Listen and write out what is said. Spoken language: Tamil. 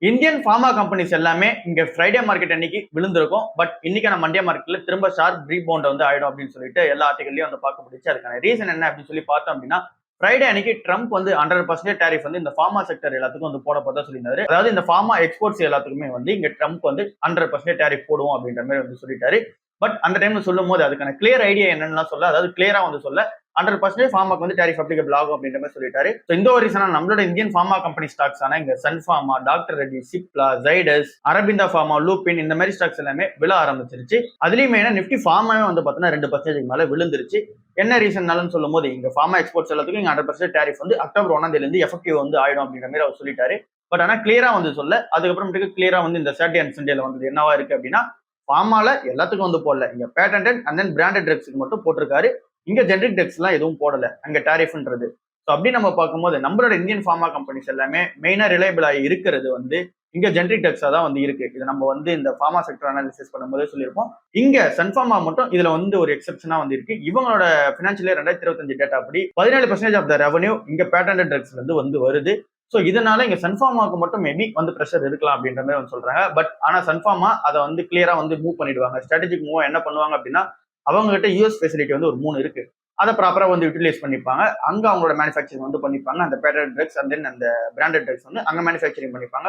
இந்தியன் ஃபார்மா கம்பெனிஸ் எல்லாமே இங்க ஃப்ரைடே மார்க்கெட் அன்னைக்கு விழுந்திருக்கும். பட் இன்னைக்கான மண்டே மார்க்கெட்ல திரும்ப ஷார்ப் ரீபவுண்ட் வந்து ஆயிடும் அப்படின்னு சொல்லிட்டு எல்லா ஆர்டிகல்லையும் வந்து பார்க்க முடிச்சு. அதுக்கான ரீசன் என்ன அப்படின்னு சொல்லி பார்த்தோம் அப்படின்னா, ஃப்ரைடே அன்னைக்கு ட்ரம்ப் வந்து 100% டேரிஃப் வந்து இந்த ஃபார்மா செக்டர் எல்லாத்துக்கும் வந்து போட போதா சொல்லியிருந்தாரு. அதாவது இந்த ஃபார்மா எக்ஸ்போர்ட்ஸ் எல்லாத்துக்குமே வந்து இங்க ட்ரம்ப் வந்து 100% டேரிஃப் போடுவோம் அப்படின்ற மாதிரி வந்து சொல்லிட்டாரு. பட் அந்த டைம்ல சொல்லும் போது அதுக்கான கிளியர் ஐடியா என்னன்னு சொல்ல, அதாவது கிளியரா வந்து சொல்ல 100% ஃபார்மாக்கு வந்து டேரிஃப் அப்ளிகபிள் ஆகும் அப்படின்ற மாதிரி சொல்லிட்டாரு. இந்த ஒரு ரீசனா நம்மளோட இந்தியன் ஃபார்மா கம்பெனி ஸ்டாக்ஸ் ஆன இங்க சன் ஃபார்மா, டாக்டர் ரெட்டி, சிப்லா, ஜைடஸ், அரபிந்தா ஃபார்மா, லூபின் இந்த மாதிரி ஸ்டாக்ஸ் எல்லாமே விழ ஆரம்பிச்சிருச்சு. அதுலயும் மெயினா நிப்டி ஃபார்மாவே வந்து பாத்தீங்கன்னா 2% மேல விழுந்துருச்சு. என்ன ரீசன்னாலும் சொல்லும் போது இங்க ஃபார்மா எக்ஸ்போர்ட்ஸ் எல்லாத்துக்கும் இங்க 100% டேரிஃப் வந்து அக்டோபர் 1 இருந்து எஃபெக்டிவ் வந்து ஆயிடும் அப்படின்ற மாதிரி அவர் சொல்லிட்டாரு. பட் ஆனா கிளியரா வந்து சொல்ல, அதுக்கப்புறமேட்டுக்கு கிளியரா வந்து இந்த சாட்டர்டே அண்ட் சண்டேல வந்து என்னவா இருக்கு அப்படின்னா, ஃபார்மால எல்லாத்துக்கும் வந்து போடல, இங்க பேட்டன்ட் அண்ட் தென் பிராண்டட் ட்ரக்ஸ்க்கு மட்டும் போட்டிருக்காரு. இங்க ஜெனரிக் ட்ரக்ஸ் எல்லாம் எதுவும் போடல அங்க டேரிஃப்ன்றது. ஸோ அப்படி நம்ம பார்க்கும்போது நம்மளோட இந்தியன் ஃபார்மா கம்பெனிஸ் எல்லாமே மெயினா ரிலையபிள் ஆகி இருக்கிறது வந்து இங்க ஜெனரிக் ட்ரக்ஸா தான் வந்து இருக்கு. இது நம்ம வந்து இந்த ஃபார்மா செக்டர் அனாலிசிஸ் பண்ணும்போதே சொல்லியிருப்போம். இங்க சன்ஃபார்மா மட்டும் இதுல வந்து ஒரு எக்ஸெப்ஷனா வந்து இருக்கு. இவங்களோட பினான்சியல் இயர் 2025 டேட்டா அப்படி 17% ஆஃப் த ரெவன்யூ இங்க பேட்டன்ட் ட்ரக்ஸ்ல இருந்து வந்து வருது. ஸோ இதனால இங்க சன்ஃபார்மாவுக்கு மட்டும் மேபி வந்து ப்ரெஷர் இருக்கலாம் அப்படின்ற மாதிரி வந்து சொல்றாங்க. பட் ஆனா சன்ஃபார்மா அதை வந்து கிளியரா வந்து மூவ் பண்ணிடுவாங்க. ஸ்ட்ராட்டஜிக் மூவ் என்ன பண்ணுவாங்க அப்படின்னா, அவங்க கிட்ட யூஎஸ் ஃபெசிலிட்டி வந்து ஒரு 3 இருக்கு. அதை ப்ராப்பரா வந்து யூட்டிலைஸ் பண்ணிப்பாங்க. அங்க அவங்களோட மேனுஃபேக்சரிங் வந்து பண்ணிப்பாங்க. அந்த பேட்டன்ட் ட்ரக்ஸ் அண்ட் தென் அந்த பிராண்டட் ட்ரக்ஸ் வந்து அங்க மேனுஃபேக்சரிங் பண்ணிப்பாங்க.